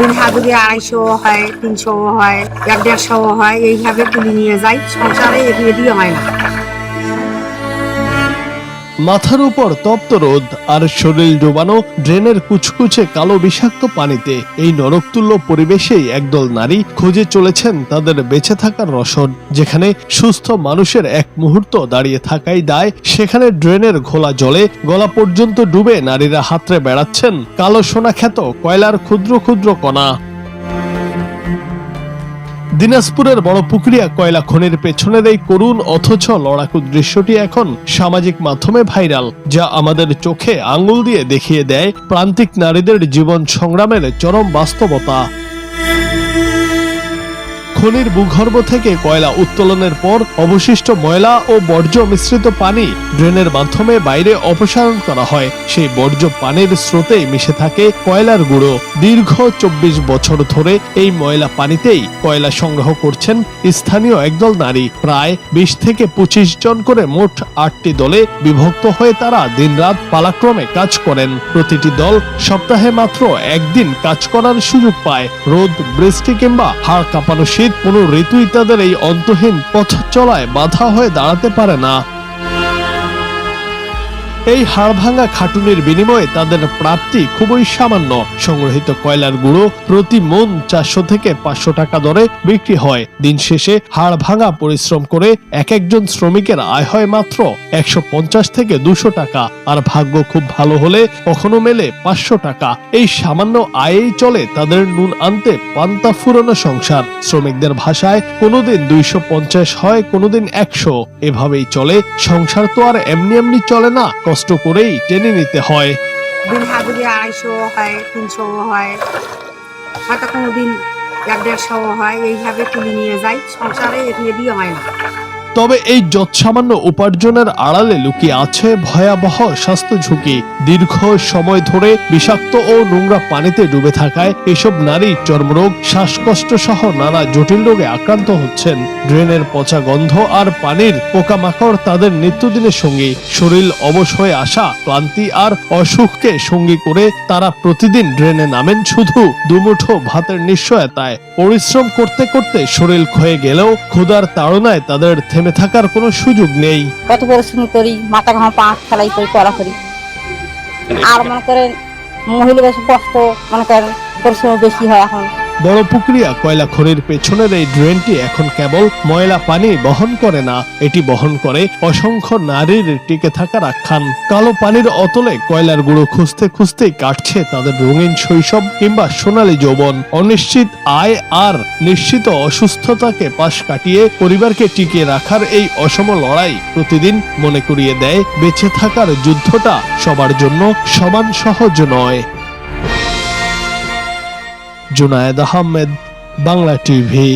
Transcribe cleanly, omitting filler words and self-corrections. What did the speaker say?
দিন হাজুরি 250 হয়, 300 হয়, 150 হয়, এইভাবে তুলে নিয়ে যায়। সংসারে এদিকে হয় না। মাথার উপর তপ্ত রোদ আর শরীর ডোবানো ড্রেনের কুচকুচে কালো বিষাক্ত পানিতে এই নরকতুল্য পরিবেশেই একদল নারী খুঁজে চলেছেন তাদের বেঁচে থাকার রসদ। যেখানে সুস্থ মানুষের এক মুহূর্ত দাঁড়িয়ে থাকাই দায়, সেখানে ড্রেনের ঘোলা জলে গলা পর্যন্ত ডুবে নারীরা হাতড়ে বেড়াচ্ছেন কালো সোনা খ্যাত কয়লার ক্ষুদ্র ক্ষুদ্র কণা। দিনাজপুরের বড়পুকুরিয়া কয়লা খনির পেছনের এই করুণ অথচ লড়াকু দৃশ্যটি এখন সামাজিক মাধ্যমে ভাইরাল, যা আমাদের চোখে আঙ্গুল দিয়ে দেখিয়ে দেয় প্রান্তিক নারীদের জীবন সংগ্রামের চরম বাস্তবতা। খনির ভূগর্ভ থেকে কয়লা উত্তোলনের পর অবশিষ্ট ময়লা ও বর্জ্য মিশ্রিত পানি ড্রেনের মাধ্যমে বাইরে অপসারণ করা হয়। সেই বর্জ্য পানির স্রোতেই মিশে থাকে কয়লার গুঁড়ো। দীর্ঘ 24 বছর ধরে এই ময়লা পানিতেই কয়লা সংগ্রহ করছেন স্থানীয় একদল নারী। প্রায় 20 থেকে 25 জন করে মোট 8টি দলে বিভক্ত হয়ে তারা দিনরাত পালাক্রমে কাজ করেন। প্রতিটি দল সপ্তাহে মাত্র একদিন কাজ করার সুযোগ পায়। রোদ, বৃষ্টি কিংবা হাড় কাঁপানো শীত কোনো ঋতুই তাদের এই অন্তহীন পথ চলায় বাধা হয়ে দাঁড়াতে পারে না। এই হাড়ভাঙা খাটুনির বিনিময়ে তাদের প্রাপ্তি খুবই সামান্য। সংগ্রহিত কয়লার গুঁড়ো প্রতি মন 400 থেকে 500 টাকা দরে বিক্রি হয়। দিন শেষে হাড়ভাঙা পরিশ্রম করে একজন শ্রমিকের আয় হয় মাত্র 150 থেকে 200 টাকা, আর ভাগ্য খুব ভালো হলে কখনো মেলে 500 টাকা। এই সামান্য আয়েই চলে তাদের নুন আনতে পান্তা ফুরানো সংসার। শ্রমিকদের ভাষায় কোনোদিন 250 হয়, কোনোদিন 100। এভাবেই চলে সংসার। তো আর এমনি এমনি চলে না, কষ্ট করেই টেনে নিতে হয়। দিন হাজুরি 250 হয়, 300 হয়, হয়তো কোনোদিন 150 হয়, এইভাবে তুলে নিয়ে যায়। সংসারে এদিকে হয় না। তবে এই যৎসামান্য উপার্জনের আড়ালে লুকিয়ে আছে ভয়াবহ স্বাস্থ্য ঝুঁকি। দীর্ঘ সময় ধরে বিষাক্ত ও নোংরা পানিতে ডুবে থাকায় এসব নারী চর্মরোগ, শ্বাসকষ্ট সহ নানা জটিল রোগে আক্রান্ত হচ্ছেন। ড্রেনের পচা গন্ধ আর পানির পোকামাকড় তাদের নিত্যদিনের সঙ্গী। শরীর অবশ হয়ে আসা ক্লান্তি আর অসুখকে সঙ্গী করে তারা প্রতিদিন ড্রেনে নামেন শুধু দুমুঠো ভাতের নিশ্চয়তায়। পরিশ্রম করতে করতে শরীর ক্ষয়ে গেলেও ক্ষুধার তাড়নায় তাদের থেমে থাকার কোনো সুযোগ নেই। কত পরিশ্রম করি, মাথা ঘাম পা ফেলাই করি, পড়া করি। আর মনে করেন মহিলা বেশি কষ্ট, মনে করেন পরিশ্রম বেশি হয়। এখন বড়পুকুরিয়া কয়লা খনির পেছনের এই ড্রেনটি এখন কেবল ময়লা পানি বহন করে না, এটি বহন করে অসংখ্য নারীর টিকে থাকার আখ্যান। কালো পানির অতলে কয়লার গুঁড়ো খুঁজতে খুঁজতেই কাটছে তাদের রঙিন শৈশব কিংবা সোনালী যৌবন। অনিশ্চিত আয় আর নিশ্চিত অসুস্থতাকে পাশ কাটিয়ে পরিবারকে টিকিয়ে রাখার এই অসম লড়াই প্রতিদিন মনে করিয়ে দেয় বেঁচে থাকার যুদ্ধটা সবার জন্য সমান সহজ নয়। জুনায়েদ আহমেদ, বাংলা টিভি।